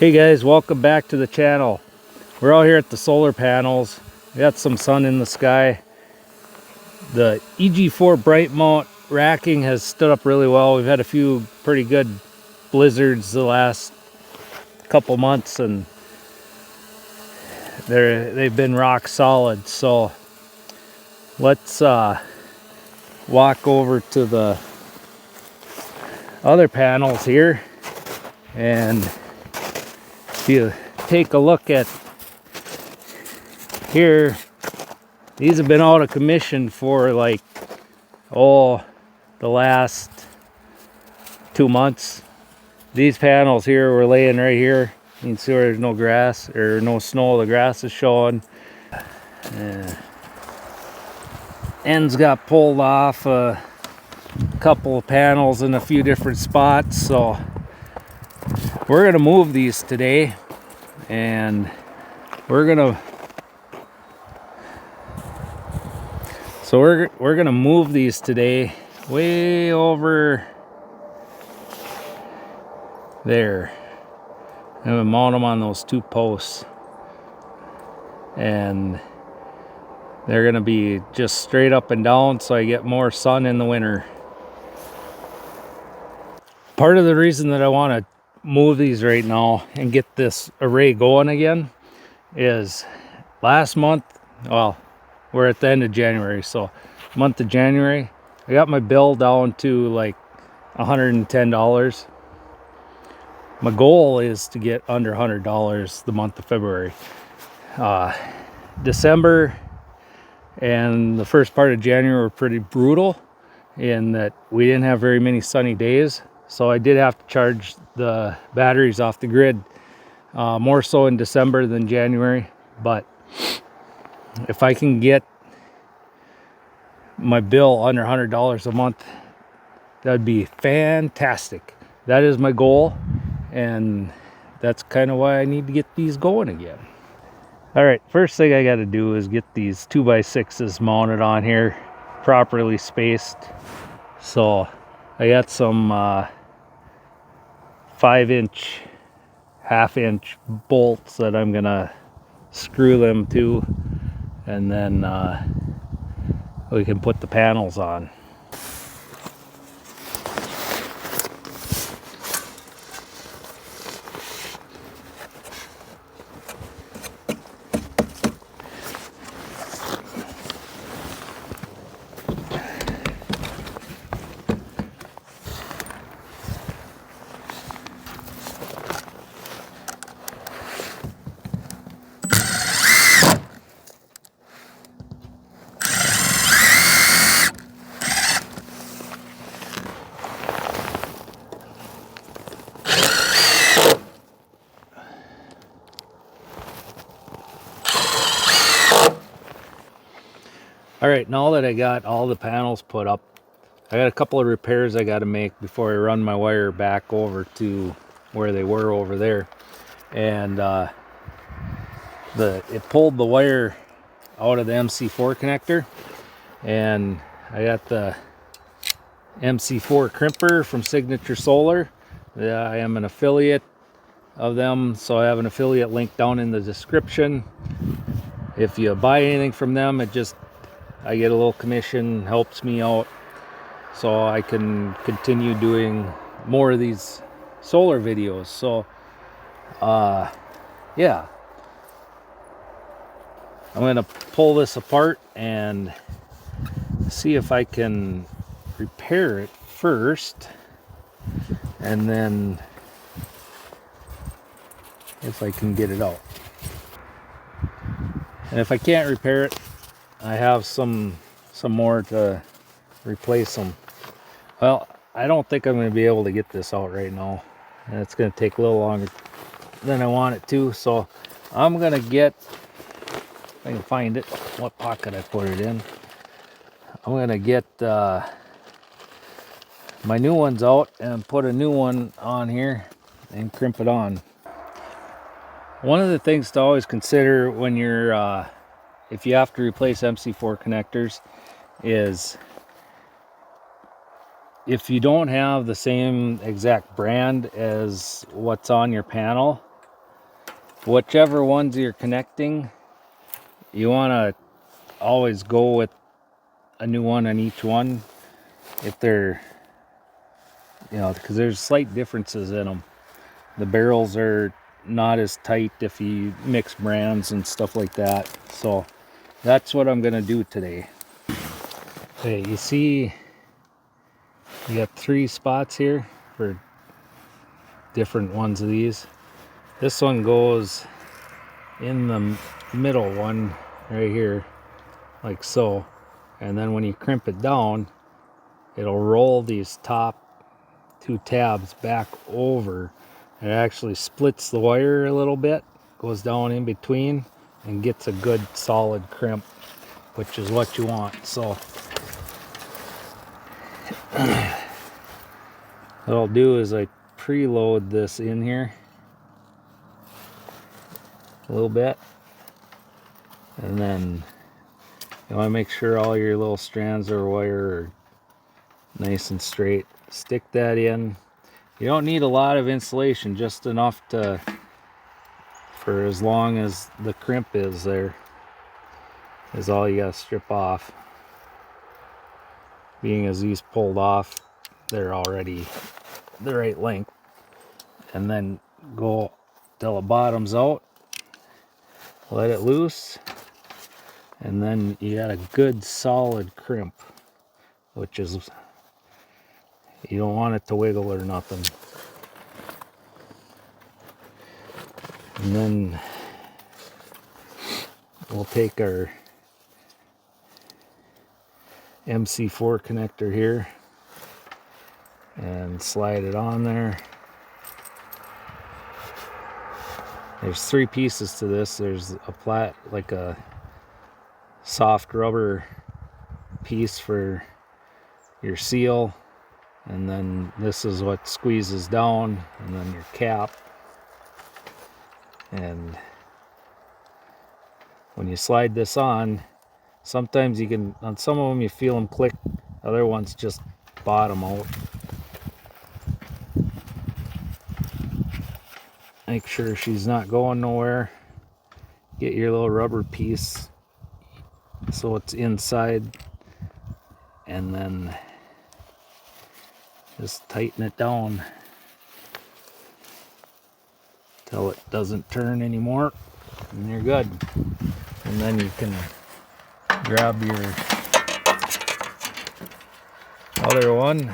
Hey guys, welcome back to the channel. We're out here at the solar panels. We got some sun in the sky. The EG4 bright mount racking has stood up really well. We've had a few pretty good blizzards the last couple months and they've been rock solid. So let's walk over to the other panels here, and if you take a look at here, these have been out of commission for like the last 2 months. These panels here were laying right here. You can see where there's no grass or no snow. The grass is showing. Ends got pulled off a couple of panels in a few different spots. So we're gonna move these today, and we're gonna move these today way over there. I'm gonna mount them on those 2 posts, and they're gonna be just straight up and down so I get more sun in the winter. Part of the reason that I want to move these right now and get this array going again is last month, well, we're at the end of January, so month of January, I got my bill down to like $110. My goal is to get under $100 the month of February. December and the first part of January were pretty brutal in that we didn't have very many sunny days. So I did have to charge the batteries off the grid, more so in December than January. But if I can get my bill under $100 a month, that'd be fantastic. That is my goal, and that's kind of why I need to get these going again. All right, first thing I got to do is get these 2x6s mounted on here, properly spaced. So I got some 5-inch, half-inch bolts that I'm gonna screw them to, and then we can put the panels on. All right, now that I got all the panels put up, I got a couple of repairs I got to make before I run my wire back over to where they were over there. And it pulled the wire out of the mc4 connector, and I got the mc4 crimper from Signature Solar. I am an affiliate of them, so I have an affiliate link down in the description. If you buy anything from them, I get a little commission, helps me out, so I can continue doing more of these solar videos. So yeah, I'm gonna pull this apart and see if I can repair it first, and then if I can get it out. And if I can't repair it, I have some more to replace them. Well, I don't think I'm going to be able to get this out right now, and it's going to take a little longer than I want it to. So I'm going to get, if I can find it, what pocket I put it in. I'm going to get my new ones out and put a new one on here and crimp it on. One of the things to always consider when you're if you have to replace mc4 connectors is if you don't have the same exact brand as what's on your panel, whichever ones you're connecting, you want to always go with a new one on each one if they're, you know, because there's slight differences in them. The barrels are not as tight if you mix brands and stuff like that. So that's what I'm gonna do today. Okay, you see you got 3 spots here for different ones of these. This one goes in the middle one right here, like so. And then when you crimp it down, it'll roll these top 2 tabs back over. It actually splits the wire a little bit, goes down in between, and gets a good solid crimp, which is what you want. So what I'll do is I preload this in here a little bit, and then you want to make sure all your little strands of wire are nice and straight. Stick that in. You don't need a lot of insulation, just enough to, for as long as the crimp is there, is all you gotta strip off. Being as these pulled off, they're already the right length. And then go till it bottoms out, let it loose, and then you got a good solid crimp, which is, you don't want it to wiggle or nothing. And then we'll take our mc4 connector here and slide it on there. There's 3 pieces to this. There's a like a soft rubber piece for your seal, and then this is what squeezes down, and then your cap. And when you slide this on, sometimes you can, on some of them you feel them click, other ones just bottom out. Make sure she's not going nowhere. Get your little rubber piece so it's inside, and then just tighten it down till it doesn't turn anymore, and you're good. And then you can grab your other one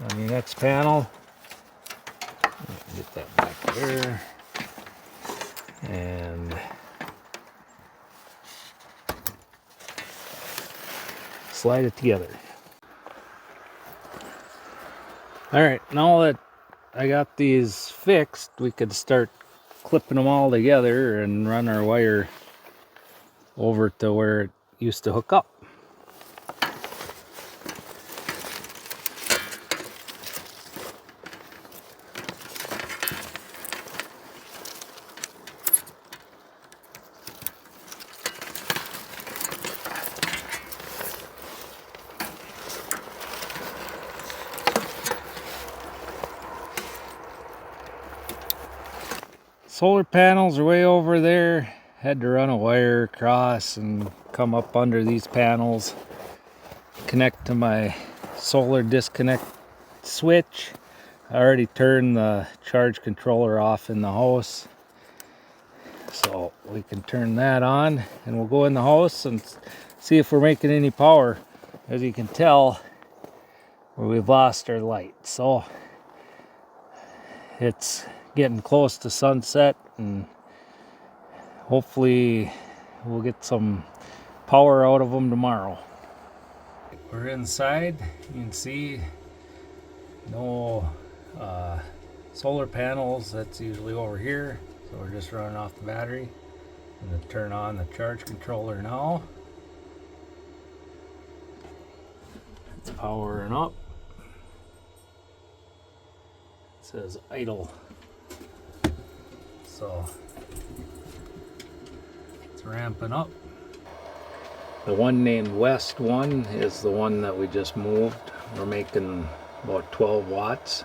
on your next panel. Get that back there, and slide it together. All right, now that I got these fixed, we could start clipping them all together and run our wire over to where it used to hook up. Solar panels are way over there. Had to run a wire across and come up under these panels, connect to my solar disconnect switch. I already turned the charge controller off in the house, so we can turn that on, and we'll go in the house and see if we're making any power. As you can tell, we've lost our light, so it's getting close to sunset, and hopefully we'll get some power out of them tomorrow. We're inside. You can see no solar panels. That's usually over here, so we're just running off the battery. I'm going to turn on the charge controller now. It's powering up. It says idle, so it's ramping up. The one named West 1 is the one that we just moved. We're making about 12 watts,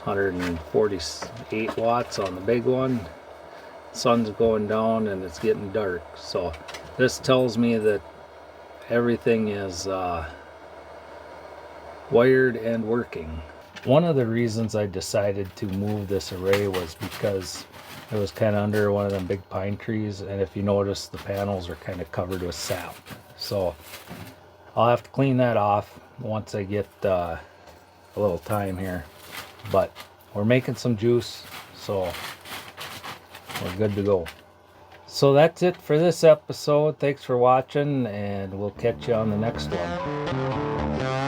148 watts on the big one, sun's going down and it's getting dark. So this tells me that everything is wired and working. One of the reasons I decided to move this array was because it was kind of under one of them big pine trees, and if you notice, the panels are kind of covered with sap. So I'll have to clean that off once I get a little time here. But we're making some juice, so we're good to go. So that's it for this episode. Thanks for watching, and we'll catch you on the next one.